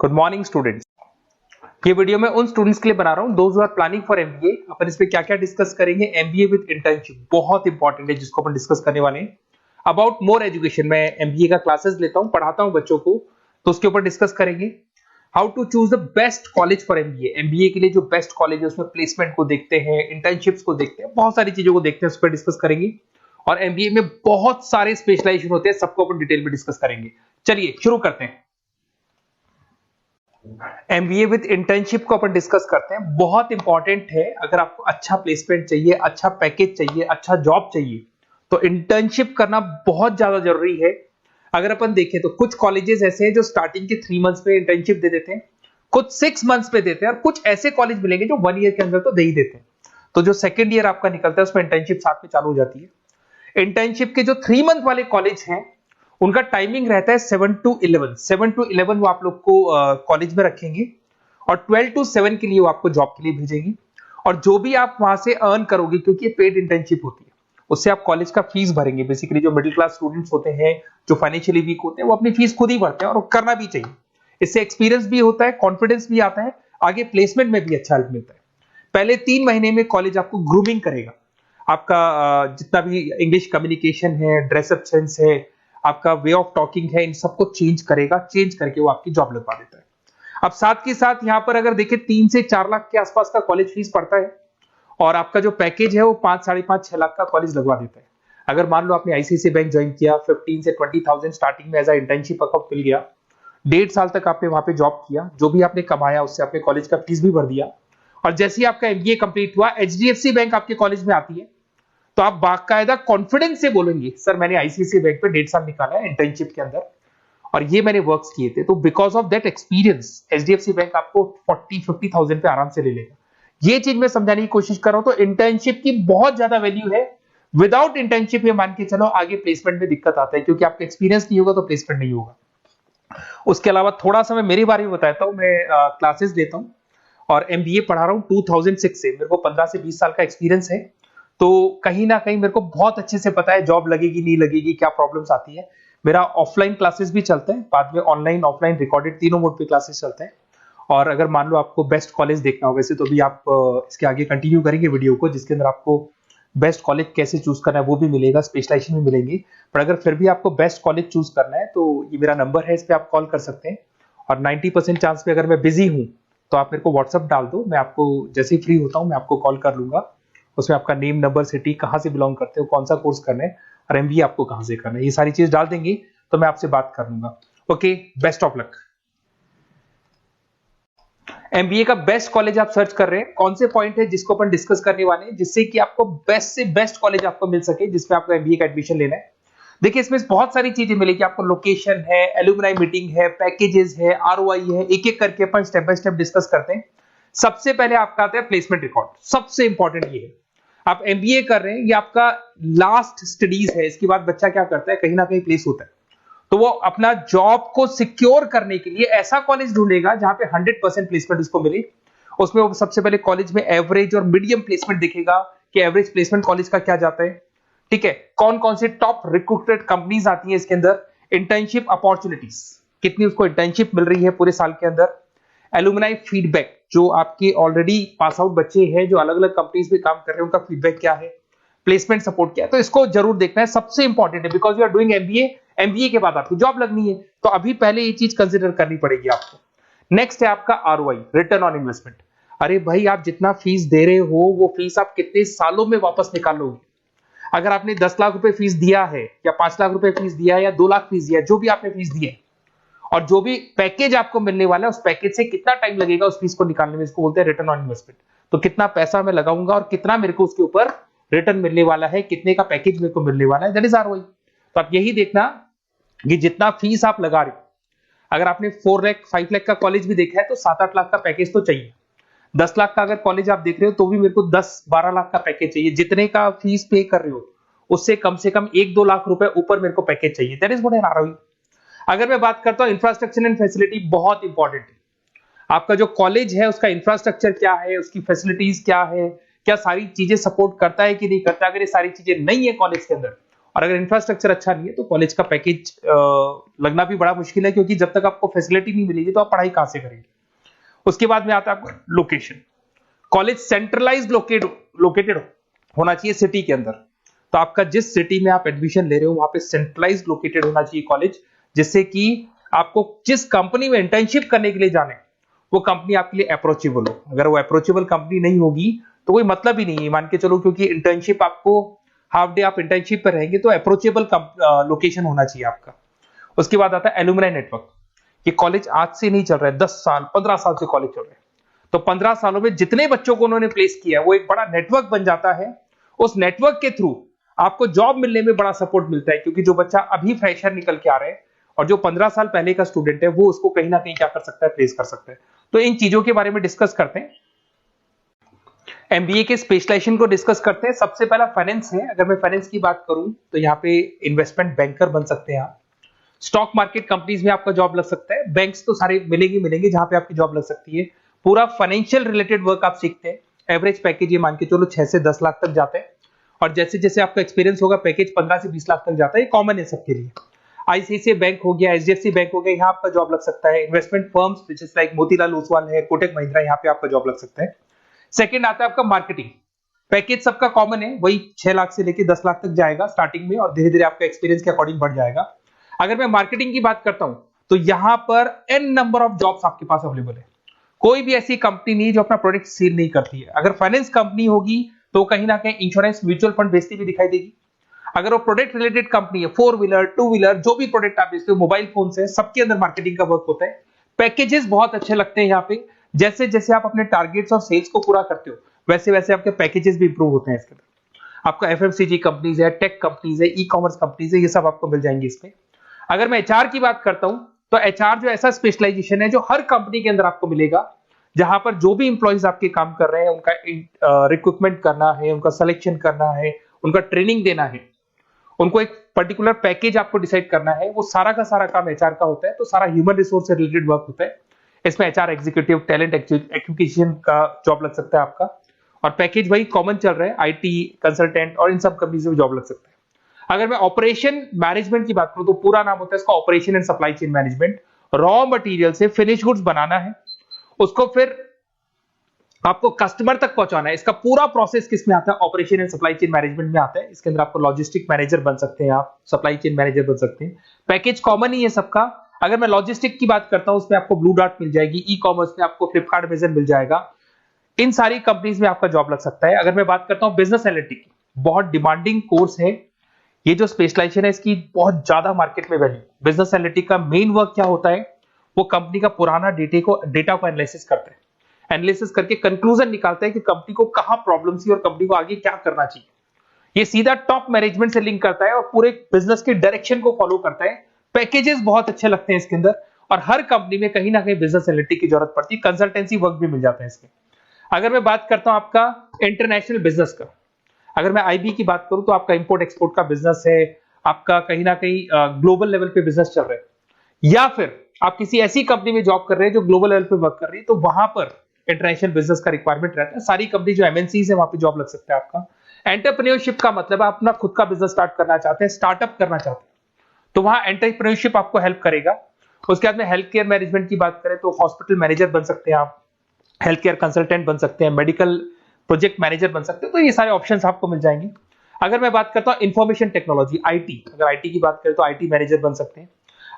Good morning students. ये video मैं उन स्टूडेंट्स के लिए बना रहा हूं those who are planning for MBA. अपन इस पे क्या-क्या डिस्कस करेंगे। एमबीए विद इंटर्नशिप बहुत इंपॉर्टेंट है जिसको अपन डिस्कस करने वाले हैं। अबाउट मोर एजुकेशन, मैं एमबीए का क्लासेस लेता हूं, पढ़ाता हूं बच्चों को, तो उसके ऊपर डिस्कस करेंगे। How to choose the best college for MBA. MBA के लिए जो बेस्ट कॉलेज है उसमें प्लेसमेंट को देखते हैं, इंटर्नशिप्स को देखते हैं, बहुत सारी चीजों को देखते हैं, उस पर डिस्कस करेंगे। और एमबीए में बहुत सारे स्पेशलाइजेशन होते हैं, सबको अपन डिटेल में डिस्कस करेंगे। चलिए शुरू करते हैं। एमबीए विद इंटर्नशिप को अपन डिस्कस करते हैं। बहुत इंपॉर्टेंट है, अगर आपको अच्छा प्लेसमेंट चाहिए, अच्छा पैकेज चाहिए, अच्छा जॉब चाहिए, तो इंटर्नशिप करना बहुत ज्यादा जरूरी है। अगर अपन देखें तो कुछ कॉलेजेस ऐसे हैं जो स्टार्टिंग के 3 मंथ्स पे इंटर्नशिप दे देते हैं, कुछ 6 मंथ्स पे देते हैं, और कुछ ऐसे कॉलेज मिलेंगे जो 1 ईयर के अंदर तो दे ही देते हैं। तो जो सेकेंड ईयर आपका निकलता है उसमें इंटर्नशिप साथ में चालू हो जाती है। इंटर्नशिप के जो 3 मंथ वाले कॉलेज हैं उनका टाइमिंग रहता है 7 to 11। 7 to 11 वो आप लोग को कॉलेज में रखेंगे, और 12 to 7 के लिए वो आपको जॉब के लिए भेजेंगे। और जो भी आप वहां से अर्न करोगे, क्योंकि ये पेड इंटर्नशिप होती है, उससे आप कॉलेज का फीस भरेंगे। बेसिकली जो मिडिल क्लास स्टूडेंट्स होते हैं, जो फाइनेंशियली वीक होते हैं, वो अपनी फीस खुद ही भरते हैं, और वो करना भी चाहिए। इससे एक्सपीरियंस भी होता है, कॉन्फिडेंस भी आता है, आगे प्लेसमेंट में भी अच्छा हेल्प मिलता है। पहले 3 महीने में कॉलेज आपको ग्रूमिंग करेगा। आपका जितना भी इंग्लिश कम्युनिकेशन है, ड्रेसअप सेंस है, आपका वे ऑफ टॉकिंग है, इन सबको चेंज करेगा। चेंज करके वो आपकी जॉब लगवा देता है। अब साथ के साथ यहाँ पर अगर देखें 3 से 4 लाख के आसपास का कॉलेज फीस पड़ता है, और आपका जो पैकेज है वो 5, 5.5, 6 लाख का कॉलेज लगवा देता है। अगर मान लो आपने आईसीआईसीआई बैंक ज्वाइन किया, 15 से 20,000 स्टार्टिंग में एज अ इंटर्नशिप अकाउंट मिल गया, 1.5 साल तक आपने वहां पे जॉब किया, जो भी आपने कमाया उससे आपने कॉलेज का फीस भी भर दिया, और जैसे ही आपका एमबीए कंप्लीट हुआ, एचडीएफसी बैंक आपके कॉलेज में आती है, तो आप बाकायदा कॉन्फिडेंस से बोलेंगे, सर मैंने आईसीआईसीआई बैंक पे 1.5 साल निकाला है इंटर्नशिप के अंदर, और ये मैंने वर्क्स किए थे, तो because of that experience HDFC bank आपको 40-50,000 पे आराम से ले लेगा। ये चीज मैं समझाने की कोशिश कर रहा हूं। तो इंटर्नशिप की बहुत ज्यादा वैल्यू है। विदाउट इंटर्नशिप ये मान के चलो आगे प्लेसमेंट में दिक्कत आता है, क्योंकि आपका एक्सपीरियंस नहीं होगा तो प्लेसमेंट नहीं होगा। उसके अलावा थोड़ा सा मैं मेरे बारे में बताता हूं। मैं क्लासेस देता हूं और एमबीए पढ़ा रहा हूं 2006 से। मेरे को 15 से 20 साल का एक्सपीरियंस है, तो कहीं ना कहीं मेरे को बहुत अच्छे से पता है जॉब लगेगी नहीं लगेगी, क्या प्रॉब्लम्स आती है। मेरा ऑफलाइन क्लासेस भी चलते हैं, बाद में ऑनलाइन ऑफलाइन रिकॉर्डेड तीनों मोड पे क्लासेस चलते हैं। और अगर मान लो आपको बेस्ट कॉलेज देखना हो, वैसे तो भी आप इसके आगे कंटिन्यू करेंगे वीडियो को, जिसके अंदर आपको बेस्ट कॉलेज कैसे चूज करना है वो भी मिलेगा, स्पेशलाइजेशन भी मिलेंगे। पर अगर फिर भी आपको बेस्ट कॉलेज चूज करना है तो ये मेरा नंबर है, इस पर आप कॉल कर सकते हैं। और 90% चांस पे अगर मैं बिजी हूँ तो आप मेरे को व्हाट्सअप डाल दो, मैं आपको जैसे ही फ्री होता हूँ मैं आपको कॉल कर लूंगा। उसमें आपका नेम, नंबर, सिटी, कहाँ से बिलोंग करते हो, कौन सा कोर्स करना है, और एमबीए आपको कहाँ से करना है, ये सारी चीज डाल देंगे तो मैं आपसे बात कर लूंगा। Okay, best of luck. MBA का बेस्ट कॉलेज आप सर्च कर रहे हैं, कौन से पॉइंट है जिसको अपन डिस्कस करने वाले हैं, जिससे कि आपको बेस्ट से बेस्ट कॉलेज आपको मिल सके जिसमें आपको एमबीए का एडमिशन लेना है। देखिए इसमें बहुत सारी चीजें मिलेगी आपको। लोकेशन है, एलुमनाई मीटिंग है, पैकेजेस है, आरओआई है, एक एक करके अपन स्टेप बाय स्टेप डिस्कस करते हैं। सबसे पहले आपका आता है प्लेसमेंट रिकॉर्ड। सबसे इंपॉर्टेंट ये है, आप एमबीए कर रहे हैं, ये आपका लास्ट स्टडीज है। इसके बाद बच्चा क्या करता है, कहीं ना कहीं प्लेस होता है, तो वो अपना जॉब को सिक्योर करने के लिए ऐसा कॉलेज ढूंढेगा जहां पे 100% प्लेसमेंट उसको मिले। उसमें वो सबसे पहले कॉलेज में एवरेज और मीडियम प्लेसमेंट देखेगा कि एवरेज प्लेसमेंट कॉलेज का क्या जाता है, ठीक है। कौन कौन से टॉप रिक्रूटेड कंपनीज आती हैं इसके अंदर, इंटर्नशिप अपॉर्चुनिटीज कितनी उसको इंटर्नशिप मिल रही है पूरे साल के अंदर, एलुमनाई फीडबैक, जो आपके ऑलरेडी पास आउट बच्चे हैं जो अलग अलग कंपनीज में काम कर रहे हैं उनका फीडबैक क्या है, प्लेसमेंट सपोर्ट क्या है। तो इसको जरूर देखना है, सबसे इंपॉर्टेंट है, because you are doing MBA. MBA के बाद आपकी जॉब लगनी है, तो अभी पहले ये चीज कंसिडर करनी पड़ेगी आपको। नेक्स्ट है आपका आरओआई, रिटर्न ऑन इन्वेस्टमेंट। अरे भाई, आप जितना फीस दे रहे हो वो फीस आप कितने सालों में वापस निकालोगे। अगर आपने 10 लाख रुपए फीस दिया है, या 5 लाख रुपए फीस दिया है, या 2 लाख फीस दिया है, जो भी आपने फीस दी है, और जो भी पैकेज आपको मिलने वाला है उस पैकेज से कितना टाइम लगेगा उस फीस को निकालने में, इसको बोलते हैं रिटर्न ऑन इन्वेस्टमेंट। तो कितना पैसा मैं लगाऊंगा और कितना मेरे को उसके ऊपर रिटर्न मिलने वाला है, कितने का पैकेज मेरे को मिलने वाला है, दैट इज आरओआई। तो आप यही देखना कि जितना फीस आप लगा रहे हो, अगर आपने 4 लाख 5 लाख का कॉलेज भी देखा है तो 7-8 लाख का पैकेज तो चाहिए। 10 लाख का अगर कॉलेज आप देख रहे हो तो भी मेरे को 10-12 लाख का पैकेज चाहिए। जितने का फीस पे कर रहे हो उससे कम से कम 1-2 लाख रुपए ऊपर मेरे को पैकेज चाहिए, that is what an ROI. अगर मैं बात करता हूं इंफ्रास्ट्रक्चर एंड फैसिलिटी, बहुत इंपॉर्टेंट है। आपका जो कॉलेज है उसका इंफ्रास्ट्रक्चर क्या है, उसकी फैसिलिटीज क्या है, क्या सारी चीजें सपोर्ट करता है कि नहीं करता। अगर ये सारी चीजें नहीं है कॉलेज के अंदर, और अगर इंफ्रास्ट्रक्चर अच्छा नहीं है तो कॉलेज का पैकेज लगना भी बड़ा मुश्किल है, क्योंकि जब तक आपको फैसिलिटी नहीं मिलेगी तो आप पढ़ाई कहां से करेंगे। उसके बाद में आता है आपका लोकेशन। कॉलेज सेंट्रलाइज लोकेटेड होना चाहिए सिटी के अंदर। तो आपका जिस सिटी में आप एडमिशन ले रहे हो वहां पे सेंट्रलाइज लोकेटेड होना चाहिए कॉलेज, जिससे कि आपको जिस कंपनी में इंटर्नशिप करने के लिए जाने वो कंपनी आपके लिए अप्रोचेबल हो। अगर वो अप्रोचेबल कंपनी नहीं होगी तो कोई मतलब ही नहीं है, मान के चलो, क्योंकि इंटर्नशिप आपको हाफ डे आप इंटर्नशिप पर रहेंगे तो अप्रोचेबल लोकेशन होना चाहिए आपका। उसके बाद आता है एलुमनाई नेटवर्क। ये कॉलेज आज से नहीं चल रहा है, 10 साल 15 साल से कॉलेज चल रहा है। तो 15 सालों में जितने बच्चों को उन्होंने प्लेस किया है वो एक बड़ा नेटवर्क बन जाता है। उस नेटवर्क के थ्रू आपको जॉब मिलने में बड़ा सपोर्ट मिलता है, क्योंकि जो बच्चा अभी फ्रेशर निकल के आ रहे हैं और जो 15 साल पहले का स्टूडेंट है वो उसको कहीं ना कहीं क्या कर सकता है, प्लेस कर सकता है। तो इन चीजों के बारे में डिस्कस करते हैं। एमबीए के स्पेशलाइजेशन को डिस्कस करते हैं। सबसे पहला फाइनेंस है। अगर मैं फाइनेंस की बात करूं तो यहाँ पे इन्वेस्टमेंट बैंकर बन सकते हैं आप। स्टॉक मार्केट कंपनीज में आपका जॉब लग सकता है। बैंक्स तो सारे मिलेंगे जहां पे आपकी जॉब लग सकती है। पूरा फाइनेंशियल रिलेटेड वर्क आप सीखते हैं। एवरेज पैकेज ये मान के चलो 6 से 10 लाख तक जाते हैं, और जैसे जैसे आपका एक्सपीरियंस होगा पैकेज 15 से 20 लाख तक जाता है। ये कॉमन है सबके लिए। आईसीआईसीआई बैंक हो गया, एचडीएफसी बैंक हो गया, यहाँ आपका जॉब लग सकता है। Investment firms which is like Motilal Oswal है, कोटक महिंद्रा, यहाँ पे आपका जॉब लग सकता है। सेकंड आता है आपका मार्केटिंग। पैकेज सबका कॉमन है, वही 6 लाख से लेकर 10 लाख तक जाएगा स्टार्टिंग में, और धीरे धीरे आपका एक्सपीरियंस के अकॉर्डिंग बढ़ जाएगा। अगर मैं मार्केटिंग की बात करता हूं तो यहां पर एन नंबर ऑफ जॉब्स आपके पास अवेलेबल है। कोई भी ऐसी कंपनी नहीं जो अपना प्रोडक्ट सेल नहीं करती है। अगर फाइनेंस कंपनी होगी तो कहीं ना कहीं इंश्योरेंस म्यूचुअल फंड बेचती भी दिखाई देगी। अगर वो प्रोडक्ट रिलेटेड कंपनी है, 4 व्हीलर 2 व्हीलर जो भी प्रोडक्ट आप बेचते हो, मोबाइल फोन से, सबके अंदर मार्केटिंग का वर्क होता है। पैकेजेस बहुत अच्छे लगते हैं यहाँ पे। जैसे जैसे आप अपने टारगेट्स और सेल्स को पूरा करते हो वैसे वैसे आपके पैकेजेस भी इंप्रूव होते हैं इसके अंदर। आपका एफएमसीजी कंपनीज है, टेक कंपनीज है, ई कॉमर्स कंपनीज है, ये सब आपको मिल जाएंगे इसमें। अगर मैं एचआर की बात करता हूं तो एचआर जो ऐसा स्पेशलाइजेशन है जो हर कंपनी के अंदर आपको मिलेगा, जहां पर जो भी इंप्लॉइज आपके काम कर रहे हैं उनका रिक्रूटमेंट करना है, उनका सिलेक्शन करना है, उनका ट्रेनिंग देना है, उनको एक पर्टिकुलर पैकेज आपको डिसाइड करना है, वो सारा का सारा काम एचआर का होता है। तो सारा ह्यूमन रिसोर्स से रिलेटेड वर्क होता है। इसमें एचआर एग्जीक्यूटिव, टैलेंट एक्विजिशन का जॉब लग सकता है आपका, और पैकेज वही कॉमन चल रहा है, आईटी कंसल्टेंट और इन सब कंपनीज में जॉब लग सकता है। अगर मैं ऑपरेशन मैनेजमेंट की बात करूं तो पूरा नाम होता है इसका operation and supply chain management. Raw material से फिनिश गुड्स बनाना है, उसको फिर आपको कस्टमर तक पहुंचाना है। इसका पूरा प्रोसेस किस में आता है, operation and supply chain management में आता है। इसके अंदर आपको लॉजिस्टिक मैनेजर बन सकते हैं, आप सप्लाई चेन मैनेजर बन सकते हैं। पैकेज कॉमन ही है सबका। अगर मैं लॉजिस्टिक की बात करता हूं उसमें आपको ब्लू डॉट मिल जाएगी, ई कॉमर्स में आपको फ्लिपकार्ट अमेज़न मिल जाएगा। इन सारी कंपनीज में आपका जॉब लग सकता है। अगर मैं बात करता हूं बिजनेस एनालिटिक की, बहुत डिमांडिंग कोर्स है ये जो स्पेशलाइजेशन है, इसकी बहुत ज्यादा मार्केट में वैल्यू। बिजनेस एनालिटिक का मेन वर्क क्या होता है, वो कंपनी का पुराना डेटा को एनालिसिस करता है। एनालिसिस करके कंक्लूजन निकालता है कि कंपनी को कहां प्रॉब्लम थी और कंपनी को आगे क्या करना चाहिए। ये सीधा टॉप मैनेजमेंट से लिंक करता है और पूरे बिजनेस के डायरेक्शन को फॉलो करता है। पैकेजेस बहुत अच्छे लगते हैं इसके अंदर, और हर कंपनी में कहीं ना कहीं बिजनेस एनालिटिक की जरूरत पड़ती है। कंसल्टेंसी वर्क भी मिल जाता है इसमें। अगर मैं बात करता हूं आपका इंटरनेशनल बिजनेस का, अगर मैं आईबी की बात करूं तो आपका इंपोर्ट एक्सपोर्ट का बिजनेस है, आपका कहीं ना कहीं ग्लोबल लेवल पे बिजनेस चल रहा है, या फिर आप किसी ऐसी कंपनी में जॉब कर रहे हैं जो ग्लोबल लेवल पे वर्क कर रही है, तो वहां पर इंटरनेशनल बिजनेस का रिक्वायरमेंट रहता है। सारी कंपनी जो एमएनसीज है वहां पे जॉब लग सकता है आपका। एंटरप्रेन्योरशिप का मतलब आप अपना खुद का बिजनेस स्टार्ट करना चाहते हैं, स्टार्टअप करना चाहते हैं, तो वहां एंटरप्रेन्योरशिप आपको हेल्प करेगा। उसके बाद में हेल्थ केयर मैनेजमेंट की बात करें तो हॉस्पिटल मैनेजर बन सकते हैं आप, हेल्थ केयर कंसल्टेंट बन सकते हैं, मेडिकल प्रोजेक्ट मैनेजर बन सकते हैं। तो ये सारे ऑप्शंस आपको मिल जाएंगे। अगर मैं बात करता हूं इंफॉर्मेशन टेक्नोलॉजी, आईटी, अगर आईटी की बात करें तो आईटी मैनेजर बन सकते हैं।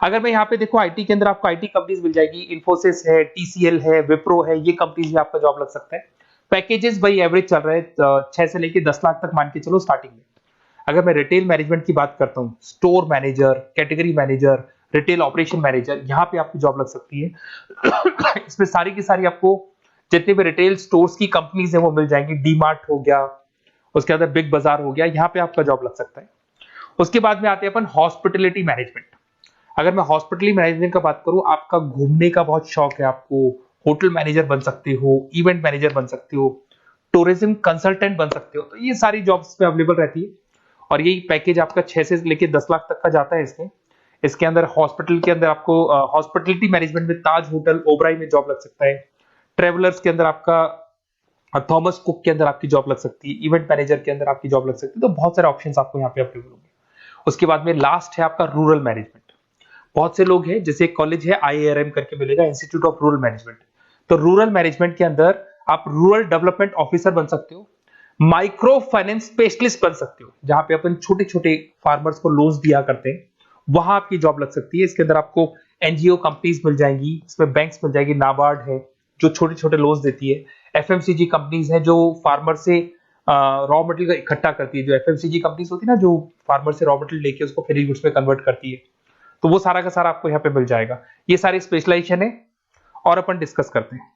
अगर मैं यहाँ पे देखो आईटी के अंदर आपको आईटी कंपनीज मिल जाएगी, इन्फोसिस है, टीसीएल है, विप्रो है, ये कंपनीज में आपका जॉब लग सकता है। पैकेजेस भाई एवरेज चल रहे हैं 6 से लेकर 10 लाख तक मान के चलो स्टार्टिंग में। अगर मैं रिटेल मैनेजमेंट की बात करता हूँ, store manager, category manager, retail operation manager, यहाँ पे आपकी जॉब लग सकती है। इसमें सारी की सारी आपको जितने भी रिटेल स्टोर्स की कंपनीज है वो मिल जाएंगी। डीमार्ट हो गया, उसके बाद बिग बाजार हो गया, यहाँ पे आपका जॉब लग सकता है। उसके बाद में आते हैं अपन हॉस्पिटलिटी मैनेजमेंट। अगर मैं हॉस्पिटलिटी मैनेजमेंट का बात करूं, आपका घूमने का बहुत शौक है, आपको होटल मैनेजर बन सकते हो, इवेंट मैनेजर बन सकते हो, टूरिज्म कंसल्टेंट बन सकते हो, तो ये सारी जॉब्स पे अवेलेबल रहती है। और यही पैकेज आपका 6 से लेकर 10 लाख तक का जाता है इसमें। इसके अंदर हॉस्पिटल के अंदर आपको हॉस्पिटलिटी मैनेजमेंट में ताज होटल, ओबराई में जॉब लग सकता है। ट्रेवलर्स के अंदर आपका थॉमस कुक के अंदर आपकी जॉब लग सकती है, इवेंट मैनेजर के अंदर आपकी जॉब लग सकती है। तो बहुत सारे ऑप्शंस आपको यहाँ पे अवेलेबल होंगे। उसके बाद में लास्ट है आपका रूरल मैनेजमेंट। बहुत से लोग हैं, जैसे एक कॉलेज है IARM करके मिलेगा, इंस्टीट्यूट ऑफ रूरल मैनेजमेंट। तो रूरल मैनेजमेंट के अंदर आप रूरल डेवलपमेंट ऑफिसर बन सकते हो, माइक्रो फाइनेंस स्पेशलिस्ट बन सकते हो, जहां पे अपन छोटे छोटे फार्मर्स को लोन्स दिया करते हैं, वहां आपकी जॉब लग सकती है। इसके अंदर आपको एनजीओ कंपनीज मिल जाएंगी, इसमें बैंक्स मिल जाएगी, नाबार्ड है जो छोटे छोटे लोन्स देती है, एफएमसीजी कंपनीज है जो फार्मर से रॉ मटेरियल इकट्ठा करती है, जो एफएमसीजी कंपनीज होती है ना, जो फार्मर से रॉ मटेरियल लेके उसको फिर गुड्स में कन्वर्ट करती है, तो वो सारा का सारा आपको यहाँ पे मिल जाएगा। ये सारी स्पेशलाइजेशन है और अपन डिस्कस करते हैं।